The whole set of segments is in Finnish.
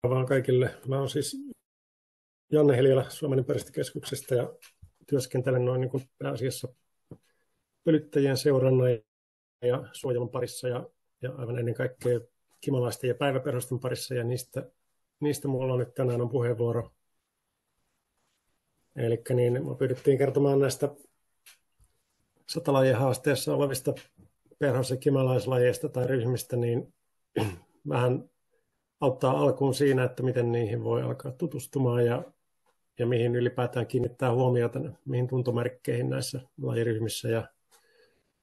Vaan kaikille. Mä oon siis Janne Heliälä Suomen ympäristökeskuksesta ja työskentelen noin niin kuin pääasiassa pölyttäjien seurannan ja suojelun parissa ja aivan ennen kaikkea kimalaisten ja päiväperhosten parissa ja niistä mulla on nyt tänään on puheenvuoro. Eli niin, me pyydettiin kertomaan näistä satalajien haasteessa olevista perhos- ja kimalaislajeista tai ryhmistä, niin vähän auttaa alkuun siinä, että miten niihin voi alkaa tutustumaan ja mihin ylipäätään kiinnittää huomiota, mihin tuntomerkkeihin näissä lajiryhmissä ja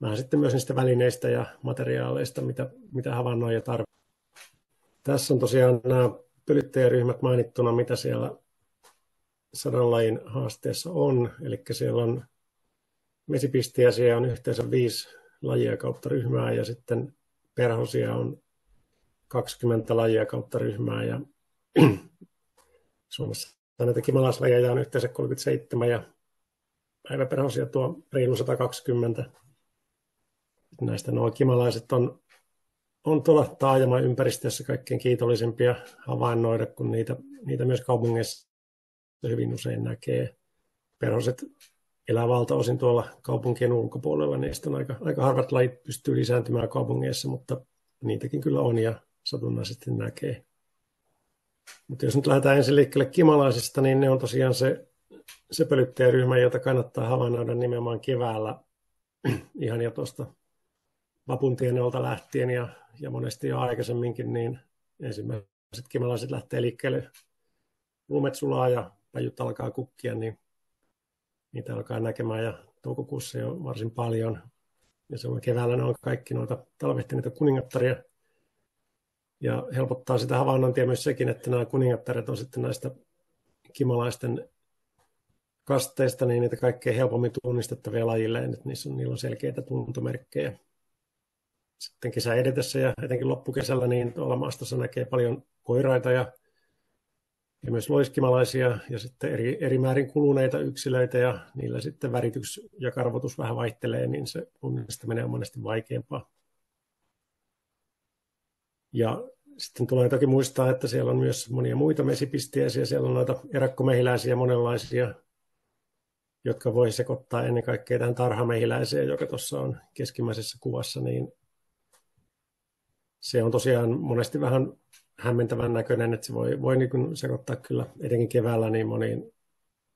vähän sitten myös niistä välineistä ja materiaaleista, mitä havainnoija tarvitsee. Tässä on tosiaan nämä pölyttäjäryhmät mainittuna, mitä siellä 100 lajin haasteessa on. Eli siellä on vesipistiäisiä on yhteensä 5 lajia kautta ryhmää ja sitten perhosia on 20 lajia kautta ryhmää ja Suomessa näitä kimalaislajeja on yhteensä 37 ja päiväperhosia tuo reilu 120. Näistä nuo kimalaiset on tuolla taajaman ympäristössä kaikkein kiitollisimpia havainnoida, kun niitä myös kaupungeissa hyvin usein näkee. Perhoset elää valtaosin tuolla kaupunkien ulkopuolella, niistä on aika harvat lajit pystyy lisääntymään kaupungeissa, mutta niitäkin kyllä on ja satunnaisesti näkee. Mutta jos nyt lähdetään ensin liikkeelle kimalaisista, niin ne on tosiaan se pölyttäjäryhmä, jota kannattaa havainnoida nimenomaan keväällä ihan jo tuosta vapun tienoilta lähtien ja monesti jo aikaisemminkin, niin ensimmäiset kimalaiset lähtee liikkeelle. Lumet sulaa ja pajut alkaa kukkia, niin niitä alkaa näkemään ja toukokuussa jo varsin paljon. Ja silloin keväällä ne on kaikki noita talvehtineita kuningattaria. Ja helpottaa sitä havainnointia myös sekin, että nämä kuningattaret on sitten näistä kimalaisten kasteista niin niitä kaikkein helpommin tunnistettavia lajilleen, että niillä on selkeitä tuntomerkkejä. Sitten kesän edetessä ja etenkin loppukesällä niin tuolla maastossa näkee paljon koiraita ja myös loiskimalaisia ja sitten eri määrin kuluneita yksilöitä ja niillä sitten väritys ja karvotus vähän vaihtelee, niin se tunnistaminen on monesti vaikeampaa. Ja sitten tulee toki muistaa, että siellä on myös monia muita vesipistiäisiä, siellä on noita erakkomehiläisiä monenlaisia, jotka voi sekoittaa ennen kaikkea tähän tarhamehiläiseen, joka tuossa on keskimmäisessä kuvassa, niin se on tosiaan monesti vähän hämmentävän näköinen, että se voi niin sekoittaa kyllä etenkin keväällä niin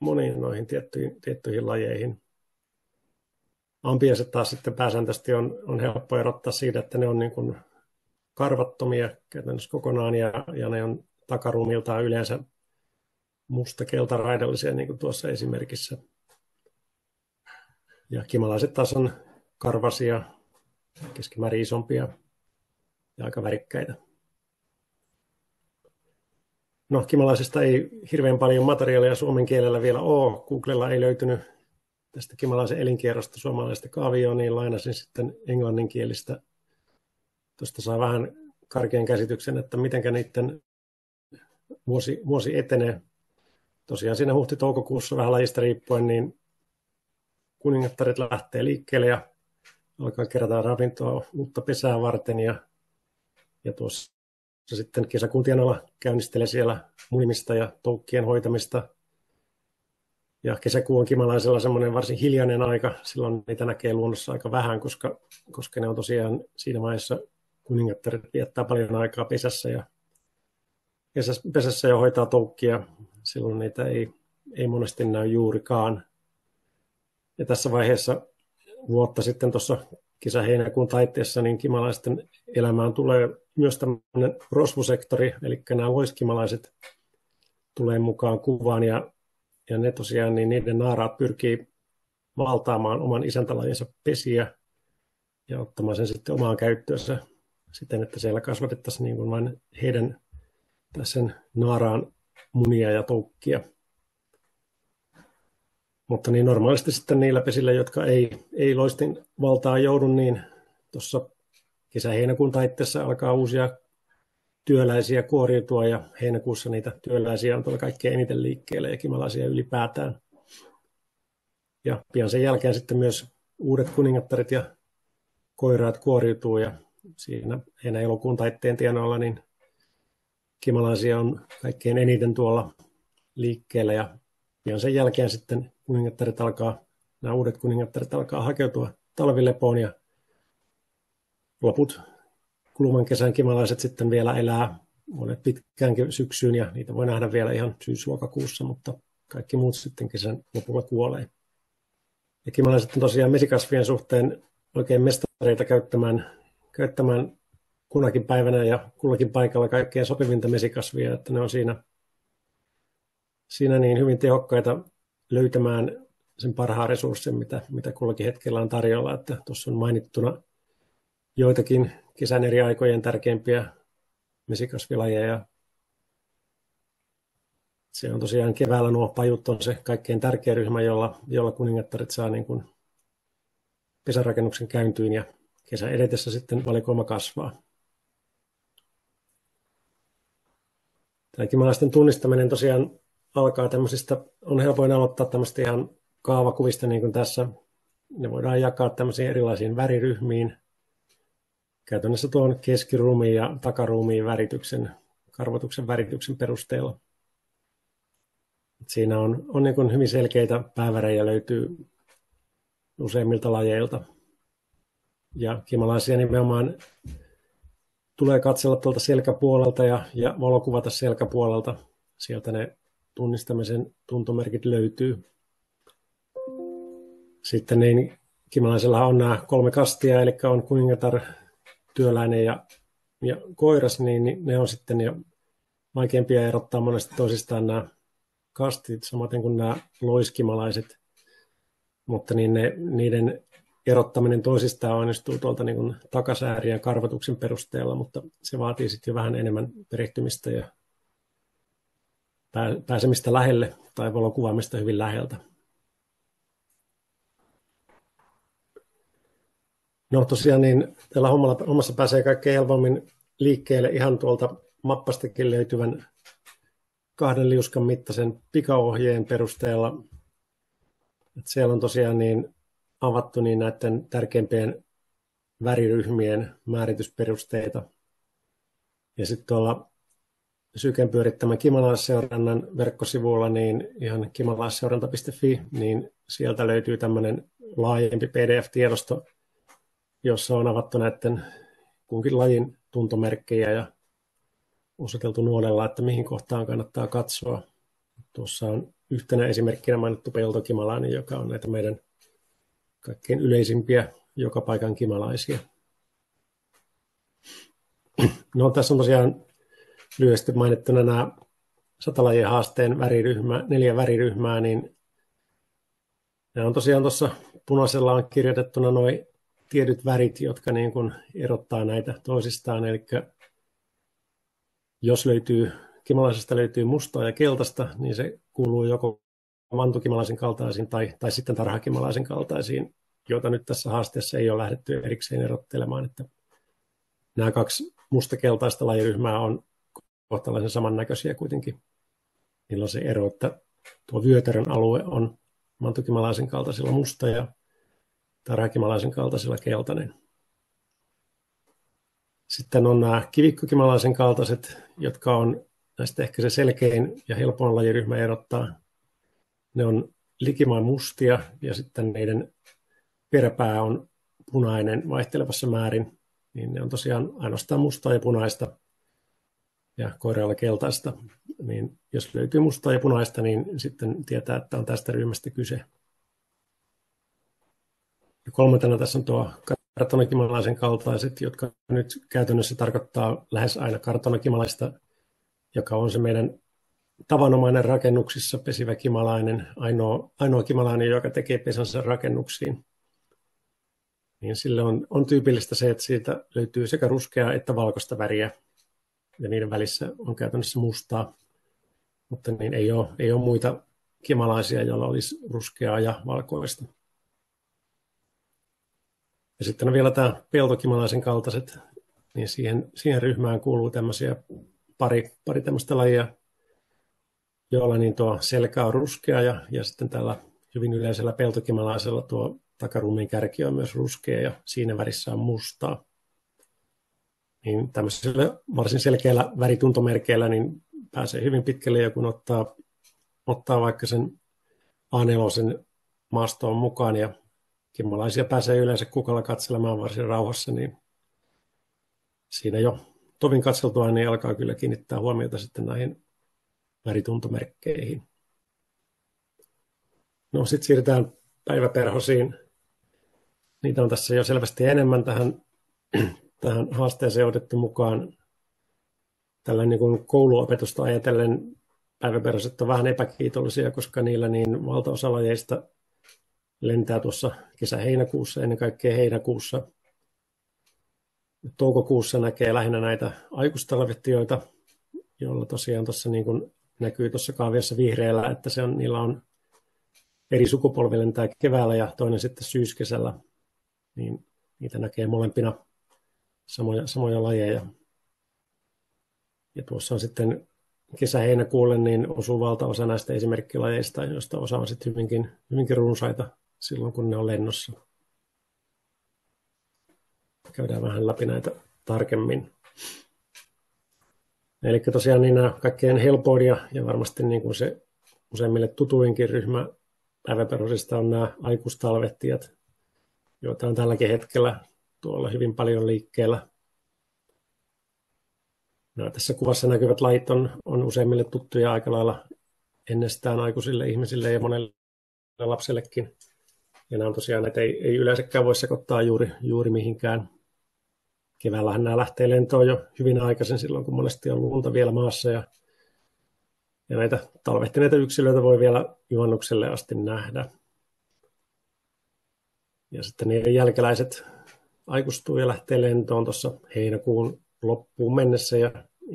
moniin noihin tiettyihin lajeihin. Ampiaiset taas sitten pääsääntöisesti on helppo erottaa siitä, että ne on niin kuin karvattomia käytännössä kokonaan ja ne on takaruumiltaan yleensä musta-keltaraidallisia niin kuin tuossa esimerkissä. Ja kimalaiset taas on karvasia, keskimäärin isompia ja aika värikkäitä. No, kimalaisesta ei hirveän paljon materiaalia suomen kielellä vielä ole. Googlella ei löytynyt tästä kimalaisen elinkierrosta suomalaista kaavioon, niin lainasin sitten englanninkielistä. Tuosta saa vähän karkean käsityksen, että miten niiden vuosi etenee. Tosiaan siinä huhti-toukokuussa vähän lajista riippuen, niin kuningattaret lähtee liikkeelle ja alkaa kerätä ravintoa uutta pesää varten. Ja tuossa sitten kesäkuun tienoilla käynnistelee siellä muimista ja toukkien hoitamista. Ja kesäkuu on kimalaisella semmoinen varsin hiljainen aika. Silloin niitä näkee luonnossa aika vähän, koska ne on tosiaan siinä vaiheessa kuningattaret viettää paljon aikaa pesässä ja hoitaa toukkia. Silloin niitä ei monesti näy juurikaan. Ja tässä vaiheessa vuotta sitten tuossa kesä-heinäkuun taitteessa niin kimalaisten elämään tulee myös tämmöinen rosvusektori, eli nämä loiskimalaiset tulee mukaan kuvaan ja ne tosiaan, niin niiden naaraat pyrkii valtaamaan oman isäntälajinsa pesiä ja ottamaan sen sitten omaan käyttöönsä siten, että siellä kasvatettaisiin niin kuin vain heidän sen naaraan munia ja toukkia. Mutta niin normaalisti sitten niillä pesillä, jotka ei loistin valtaan joudu, niin tuossa kesä-heinäkuun taitteessa alkaa uusia työläisiä kuoriutua ja heinäkuussa niitä työläisiä on tuolla kaikkein eniten liikkeelle ja kimalaisia ylipäätään. Ja pian sen jälkeen sitten myös uudet kuningattaret ja koiraat kuoriutuu ja siinä heinä-elokuun taitteen tienoilla niin kimalaisia on kaikkein eniten tuolla liikkeellä ja pian sen jälkeen sitten nämä uudet kuningattaret alkaa hakeutua talvilepoon ja loput kuluvan kesän kimalaiset sitten vielä elää monet pitkäänkin syksyyn ja niitä voi nähdä vielä ihan syys-lokakuussa, mutta kaikki muut sitten kesän lopulla kuolee. Ja kimalaiset on tosiaan mesikasvien suhteen oikein mestareita käyttämään kunakin päivänä ja kullakin paikalla kaikkein sopivinta mesikasvia, että ne on siinä niin hyvin tehokkaita löytämään sen parhaan resurssin, mitä kullakin hetkellä on tarjolla. Että tuossa on mainittuna joitakin kesän eri aikojen tärkeimpiä mesikasvilajeja. Se on tosiaan keväällä nuo pajut on se kaikkein tärkein ryhmä, jolla kuningattaret saa niin kuin pesärakennuksen käyntiin ja kesän edetessä sitten valikoima kasvaa. Tämä kimalaisten tunnistaminen tosiaan alkaa tämmöisistä, on helpoin aloittaa tämmöistä ihan kaavakuvista niin kuin tässä. Ne voidaan jakaa tämmöisiin erilaisiin väriryhmiin. Käytännössä tuon keskiruumiin ja takaruumiin karvotuksen värityksen perusteella. Siinä on niin kuin hyvin selkeitä päävärejä löytyy useimmilta lajeilta. Ja kimalaisia nimenomaan tulee katsella tuolta selkäpuolelta ja valokuvata selkäpuolelta. Sieltä ne tunnistamisen tuntomerkit löytyy. Sitten niin kimalaisella on nämä 3 kastia, eli on kuningatar, työläinen ja koiras, niin ne on sitten jo vaikeampia erottaa monesti toisistaan nämä kastit, samaten kuin nämä loiskimalaiset, mutta niin niiden erottaminen toisistaan onnistuu tuolta niin kuin takasääriä ja karvotuksen perusteella, mutta se vaatii sitten jo vähän enemmän perehtymistä ja pääsemistä lähelle tai valokuvaamista hyvin läheltä. No tosiaan niin tällä hommassa pääsee kaikkein helpommin liikkeelle ihan tuolta mappastakin löytyvän 2 liuskan mittaisen pikaohjeen perusteella. Että siellä on tosiaan niin avattu niin näiden tärkeimpien väriryhmien määritysperusteita. Ja sitten tuolla Syken pyörittämän kimalaisseurannan verkkosivuilla, niin ihan kimalaisseuranta.fi, niin sieltä löytyy tämmöinen laajempi PDF-tiedosto, jossa on avattu näiden kunkin lajin tuntomerkkejä ja osoiteltu nuolella, että mihin kohtaan kannattaa katsoa. Tuossa on yhtenä esimerkkinä mainittu peltokimalainen, joka on näitä meidän kaikkein yleisimpiä joka paikan kimalaisia. No, tässä on tosiaan lyhyesti mainittuna nämä 100 lajien haasteen 4 väriryhmää, niin nämä on tosiaan tuossa punaisella on kirjoitettuna nuo tietyt värit, jotka niin kuin erottaa näitä toisistaan. Eli jos kimalaisesta löytyy mustaa ja keltaista, niin se kuuluu joko mantukimalaisen kaltaisiin tai sitten tarhakimalaisen kaltaisiin, joita nyt tässä haasteessa ei ole lähdetty erikseen erottelemaan. Että nämä 2 mustakeltaista lajiryhmää on kohtalaisen samannäköisiä kuitenkin. Niillä on se ero, että tuo vyötärön alue on mantukimalaisen kaltaisilla musta ja tarhakimalaisen kaltaisilla keltainen. Sitten on nämä kivikkokimalaisen kaltaiset, jotka on näistä ehkä se selkein ja helpoin lajiryhmä erottaa. Ne on likimain mustia ja sitten niiden peräpää on punainen vaihtelevassa määrin. Niin ne on tosiaan ainoastaan mustaa ja punaista ja koiraalla keltaista. Niin jos löytyy mustaa ja punaista, niin sitten tietää, että on tästä ryhmästä kyse. Ja 3. tässä on tuo kartonokimalaisen kaltaiset, jotka nyt käytännössä tarkoittaa lähes aina kartonokimalaista, joka on se meidän tavanomainen rakennuksissa pesivä kimalainen, ainoa kimalainen, joka tekee pesänsä rakennuksiin. Niin sille on tyypillistä se, että siitä löytyy sekä ruskeaa että valkoista väriä, ja niiden välissä on käytännössä mustaa, mutta niin ei ole muita kimalaisia, joilla olisi ruskeaa ja valkoista. Ja sitten on vielä tämä peltokimalaisen kaltaiset, niin siihen ryhmään kuuluu tämmöisiä pari tämmöistä lajia, joilla niin tuo selkä on ruskea ja sitten tällä hyvin yleisellä peltokimalaisella tuo takaruumiin kärki on myös ruskea ja siinä värissä on mustaa. niin tämmöisillä varsin selkeillä värituntomerkeillä niin pääsee hyvin pitkälle, ja kun ottaa vaikka sen A4 maastoon mukaan, ja kimmalaisia pääsee yleensä kukalla katselemaan varsin rauhassa, niin siinä jo tovin katseltua niin alkaa kyllä kiinnittää huomiota sitten näihin värituntomerkkeihin. No sitten siirrytään päiväperhosiin. Niitä on tässä jo selvästi enemmän tähän haasteeseen otettu mukaan. Tällainen niin kuin kouluopetusta ajatellen päiväperhoset on vähän epäkiitollisia, koska niillä niin valtaosa lajeista lentää tuossa kesä-heinäkuussa, ennen kaikkea heinäkuussa. Toukokuussa näkee lähinnä näitä aikuistalvettijoita, joilla tosiaan tuossa niin kuin näkyy tuossa kaaviossa vihreällä, että niillä on eri sukupolvi lentää keväällä ja toinen sitten syyskesällä. Niin niitä näkee molempina samoja lajeja. Ja tuossa on sitten kesä-heinäkuulle niin osuu valtaosa näistä esimerkkilajeista, joista osa on sitten hyvinkin runsaita silloin, kun ne on lennossa. Käydään vähän läpi näitä tarkemmin. Eli tosiaan niin nämä kaikkein helpoin ja varmasti niin kuin se useimmille tutuinkin ryhmä päiväperhosista on nämä aikuistalvettijat, joita on tälläkin hetkellä tuolla hyvin paljon liikkeellä. No, tässä kuvassa näkyvät lajit on useimmille tuttuja aika lailla ennestään aikuisille ihmisille ja monelle lapsellekin. Ja nämä on tosiaan, että ei yleensäkään voi sekoittaa juuri mihinkään. Keväällähän nämä lähtee lentoon jo hyvin aikaisin silloin, kun monesti on lunta vielä maassa. Ja näitä talvehtineita yksilöitä voi vielä juhannukselle asti nähdä. Ja sitten niiden jälkeläiset aikuistuu ja lähtee lentoon tuossa heinäkuun loppuun mennessä. Ja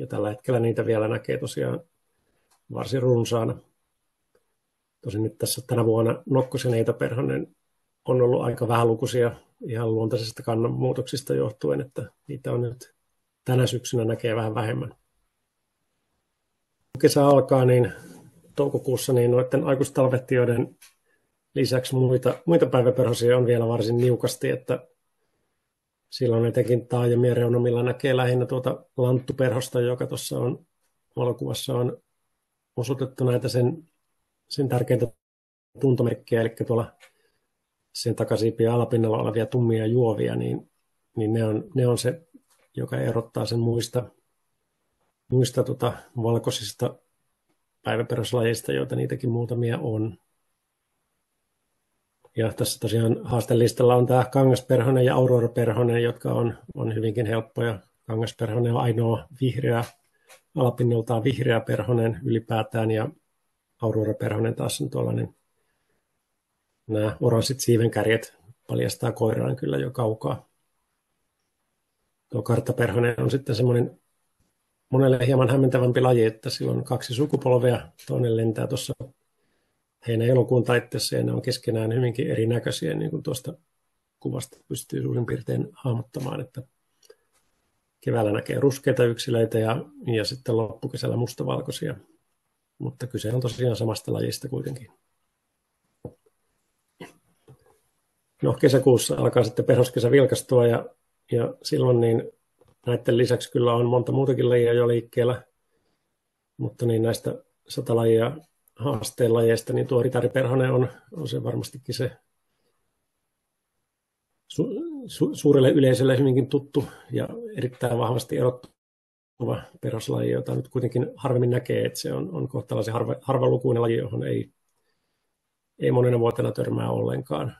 tällä hetkellä niitä vielä näkee tosiaan varsin runsaana. Tosin nyt tässä tänä vuonna nokkosen neitoperhonen on ollut aika vähälukuisia ihan luontaisista kannanmuutoksista johtuen, että niitä on nyt tänä syksynä näkee vähän vähemmän. Kun kesä alkaa, niin toukokuussa niin noiden aikuistalvettijoiden lisäksi muita päiväperhosia on vielä varsin niukasti, että silloin etenkin taajamien reunamilla näkee lähinnä tuota lanttuperhosta, joka tuossa valokuvassa on osoitettu näitä sen tärkeintä tuntomerkkejä, eli tuolla sen takasiipien alapinnalla olevia tummia juovia, niin ne on se, joka erottaa sen muista valkoisista päiväperhoslajeista, joita niitäkin muutamia on. Ja tässä tosiaan haastelistalla on tämä kangasperhonen ja auroraperhonen, jotka on hyvinkin helppoja. Kangasperhonen on ainoa alapinnaltaan vihreä perhonen ylipäätään, ja auroraperhonen taas on tuollainen. Nämä oranssit siivenkärjet paljastaa koiraan kyllä jo kaukaa. Tuo karttaperhonen on sitten semmoinen monelle hieman hämmentävämpi laji, että sillä on 2 sukupolvea. Toinen lentää tuossa heinä-elokuun taitteessa, ja ne on keskenään hyvinkin erinäköisiä, niin kuin tuosta kuvasta pystyy suurin piirtein hahmottamaan, että keväällä näkee ruskeita yksilöitä ja sitten loppukesällä mustavalkoisia, mutta kyse on tosiaan samasta lajista kuitenkin. No, kesäkuussa alkaa sitten perhoskesä vilkastua, ja silloin niin näiden lisäksi kyllä on monta muutakin lajia jo liikkeellä, mutta niin näistä 100 lajia haasteen lajeista, niin tuo ritariperhonen on se varmastikin se suurelle yleisölle hyvinkin tuttu ja erittäin vahvasti erottuva perhoslaji, jota nyt kuitenkin harvemmin näkee, että se on kohtalaisen harvalukuinen laji, johon ei monena vuotena törmää ollenkaan.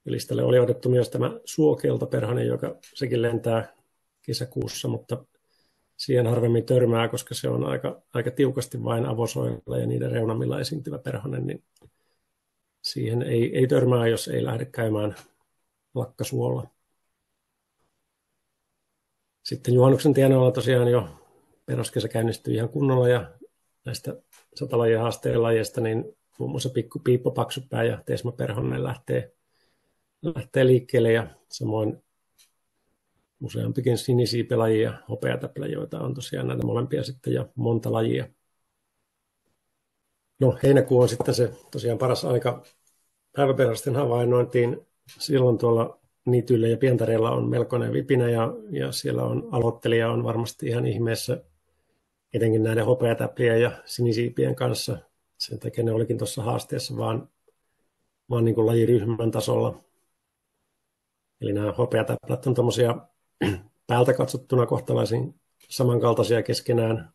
Listalle oli otettu myös tämä suokeltaperhonen, joka sekin lentää kesäkuussa, mutta siihen harvemmin törmää, koska se on aika tiukasti vain avosoilla ja niiden reunamilla esiintyvä perhonen, niin siihen ei törmää, jos ei lähde käymään lakkasuolla. Sitten juhannuksen tienoilla tosiaan jo perhoskesä käynnistyy ihan kunnolla, ja näistä 100 lajia haasteen lajeista, niin muun muassa pikku piippo, paksupää ja teesmaperhonen lähtee liikkeelle, ja samoin useampikin sinisiipelaji ja hopeatäplä, joita on tosiaan näitä molempia sitten ja monta lajia. No, heinäkuu on sitten se tosiaan paras aika päiväperhosten havainnointiin. Silloin tuolla niityillä ja pientareilla on melkoinen vipinä ja siellä on aloittelija on varmasti ihan ihmeessä, etenkin näiden hopeatäplien ja sinisiipien kanssa. Sen takia ne olikin tuossa haasteessa vaan niin kuin lajiryhmän tasolla. Eli nämä hopeatäplät on tuommoisia päältä katsottuna kohtalaisen samankaltaisia keskenään.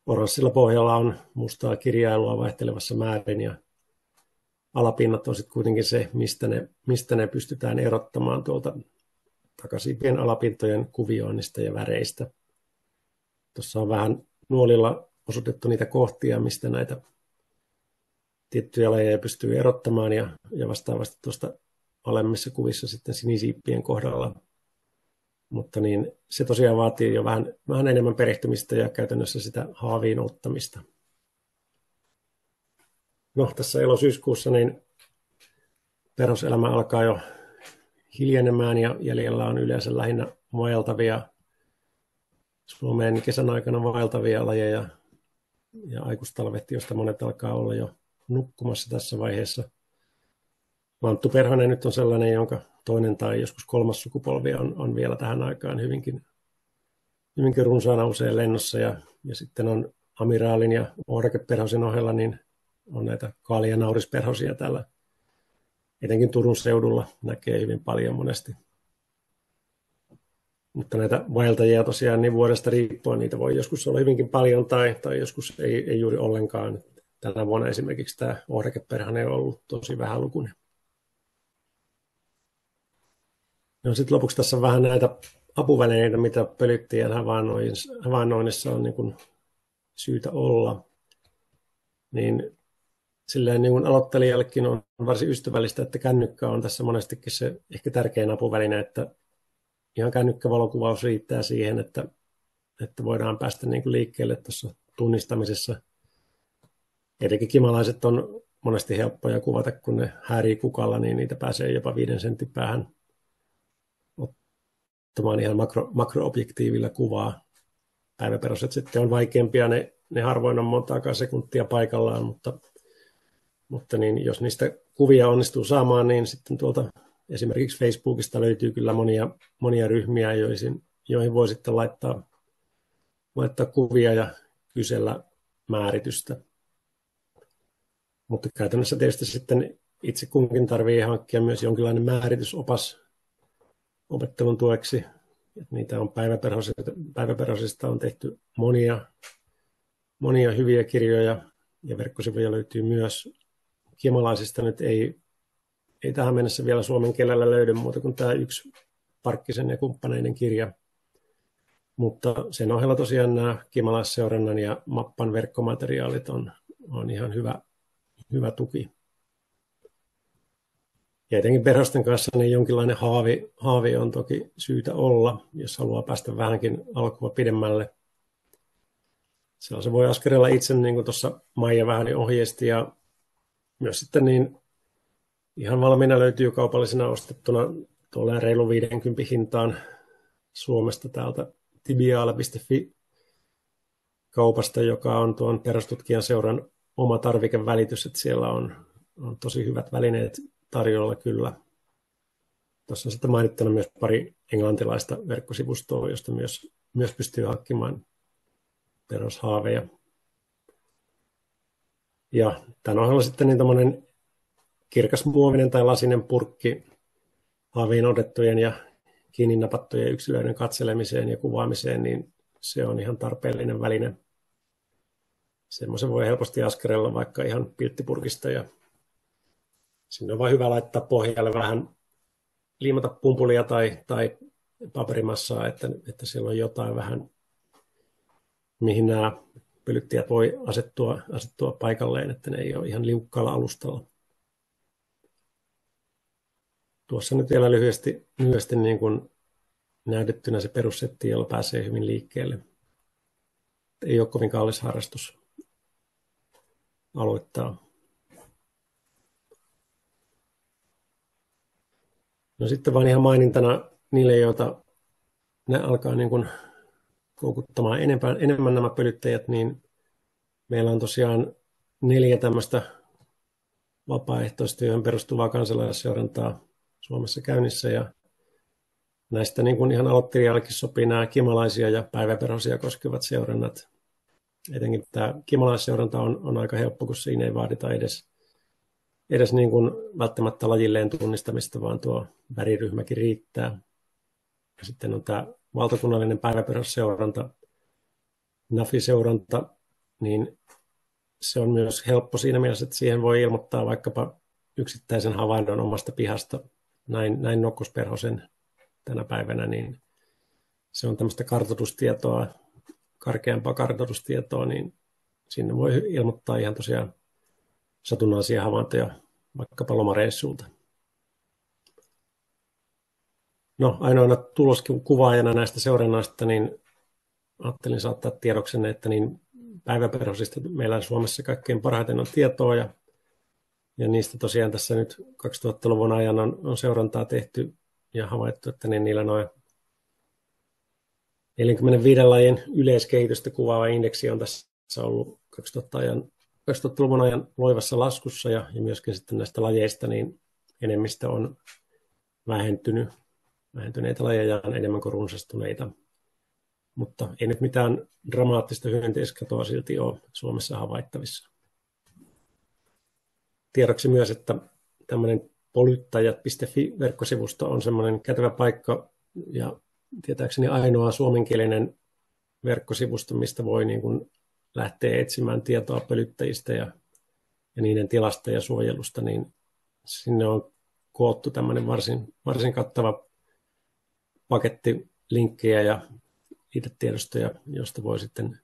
Oranssilla pohjalla on mustaa kirjailua vaihtelevassa määrin ja alapinnat on sitten kuitenkin se, mistä ne pystytään erottamaan tuolta takasiipien alapintojen kuvioinnista ja väreistä. Tuossa on vähän nuolilla osoitettu niitä kohtia, mistä näitä tiettyjä lajeja pystyy erottamaan ja vastaavasti tuosta alemmissa kuvissa sitten sinisiippien kohdalla. Mutta niin, se tosiaan vaatii jo vähän enemmän perehtymistä ja käytännössä sitä haaviin ottamista. No, tässä elosyyskuussa niin perhoselämä alkaa jo hiljenemään ja jäljellä on yleensä lähinnä vaeltavia, Suomeen kesän aikana vaeltavia lajeja ja aikuistalvet, joista monet alkaa olla jo nukkumassa tässä vaiheessa. Lanttuperhonen nyt on sellainen, jonka toinen tai joskus kolmas sukupolvi on vielä tähän aikaan hyvinkin runsaana usein lennossa. Ja sitten on amiraalin ja oorakeperhosen ohella niin on näitä kaali- ja naurisperhosia täällä. Etenkin Turun seudulla näkee hyvin paljon monesti. Mutta näitä vaeltajia tosiaan niin vuodesta riippuen niitä voi joskus olla hyvinkin paljon tai joskus ei juuri ollenkaan. Tänä vuonna esimerkiksi tämä oorakeperhonen on ollut tosi vähälukuinen. No sitten lopuksi tässä on vähän näitä apuvälineitä, mitä pölyttäjän havainnoinnissa on niin kuin syytä olla. Niin silleen niin kuin aloittelijallekin on varsin ystävällistä, että kännykkä on tässä monestikin se ehkä tärkein apuväline, että ihan kännykkävalokuvaus riittää siihen, että voidaan päästä niin kuin liikkeelle tuossa tunnistamisessa. Etenkin kimalaiset on monesti helppoja kuvata, kun ne häärii kukalla, niin niitä pääsee jopa 5 sentin päähän ottamaan ihan makroobjektiivilla kuvaa. Päiväperhoset sitten on vaikeampia, ne harvoin on montaakaan sekuntia paikallaan, mutta niin jos niistä kuvia onnistuu saamaan, niin sitten tuolta esimerkiksi Facebookista löytyy kyllä monia ryhmiä, joihin voi sitten laittaa kuvia ja kysellä määritystä. Mutta käytännössä tietysti sitten itse kunkin tarvitsee hankkia myös jonkinlainen määritysopas opettelun tueksi. Niitä on päiväperhosista on tehty monia hyviä kirjoja ja verkkosivuja löytyy myös. Kiemalaisista nyt ei tähän mennessä vielä suomen kielellä löydy muuta kuin tämä yksi Parkkisen ja kumppaneiden kirja. Mutta sen ohella tosiaan nämä kiemalaisseurannan ja Mappan verkkomateriaalit on ihan hyvä tuki. Ja etenkin perhosten kanssa niin jonkinlainen haavi on toki syytä olla, jos haluaa päästä vähänkin alkua pidemmälle. Se voi askarella itse, niin kuin tuossa Maija vähän ohjeisti, ja myös sitten niin ihan valmiina löytyy kaupallisena ostettuna tuolla reilu 50 hintaan Suomesta täältä tibiaale.fi kaupasta, joka on tuon perhostutkijan seuran oma tarvikevälitys, että siellä on tosi hyvät välineet tarjolla kyllä. Tuossa on sitten mainittuna myös pari englantilaista verkkosivustoa, josta myös pystyy hankkimaan perhoshaaveja. Ja tämän ohella sitten niin tämmöinen kirkasmuovinen tai lasinen purkki haaviin otettujen ja kiinni napattujen yksilöiden katselemiseen ja kuvaamiseen, niin se on ihan tarpeellinen väline. Semmoisen voi helposti askarella vaikka ihan pilttipurkista ja sinne on vain hyvä laittaa pohjalle vähän liimata pumpulia tai paperimassaa, että siellä on jotain vähän, mihin nämä pölyttäjät voi asettua paikalleen, että ne ei ole ihan liukkaalla alustalla. Tuossa nyt vielä lyhyesti niin kuin näytettynä se perussetti, jolla pääsee hyvin liikkeelle. Ei ole kovin kallis harrastus aloittaa. No sitten vaan ihan mainintana niille, joita ne alkaa niin kuin koukuttamaan enemmän nämä pölyttäjät, niin meillä on tosiaan 4 tämmöistä vapaaehtoistyöhön perustuvaa kansalaisseurantaa Suomessa käynnissä ja näistä niin kuin ihan aloittelijallekin sopii nämä kimalaisia ja päiväperhosia koskevat seurannat. Etenkin tämä kimalaisseuranta on aika helppo, kun siinä ei vaadita edes niin kuin välttämättä lajilleen tunnistamista, vaan tuo väriryhmäkin riittää. Ja sitten on tämä valtakunnallinen päiväperhosseuranta, NAFI-seuranta, niin se on myös helppo siinä mielessä, että siihen voi ilmoittaa vaikkapa yksittäisen havainnon omasta pihasta. Näin nokkosperhosen tänä päivänä, niin se on tämmöistä kartoitustietoa, karkeampaa kartoitustietoa, niin sinne voi ilmoittaa ihan tosiaan satunnaisia havaintoja vaikkapa lomareissulta. No, ainoana tuloskuvaajana näistä seurannoista, niin ajattelin saattaa tiedoksenne, että niin päiväperhosista meillä Suomessa kaikkein parhaiten on tietoa, ja niistä tosiaan tässä nyt 2000-luvun ajan on seurantaa tehty ja havaittu, että niin niillä noin 45 lajin yleiskehitystä kuvaava indeksi on tässä ollut 2000-luvun ajan loivassa laskussa, ja myöskin sitten näistä lajeista niin enemmistö on vähentynyt. Vähentyneitä lajeja on enemmän kuin runsastuneita, mutta ei nyt mitään dramaattista hyönteiskatoa silti ole Suomessa havaittavissa. Tiedoksi myös, että tämmöinen polyttajat.fi-verkkosivusto on semmoinen kätevä paikka ja tietääkseni ainoa suomenkielinen verkkosivusto, mistä voi niin kuin lähteä etsimään tietoa pölyttäjistä ja niiden tilasta ja suojelusta, niin sinne on koottu tämmöinen varsin kattava paketti linkkejä ja tiedostoja, josta voi sitten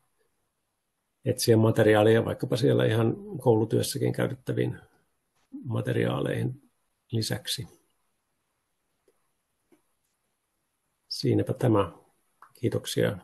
etsiä materiaalia vaikkapa siellä ihan koulutyössäkin käytettäviin materiaaleihin lisäksi. Siinäpä tämä. Kiitoksia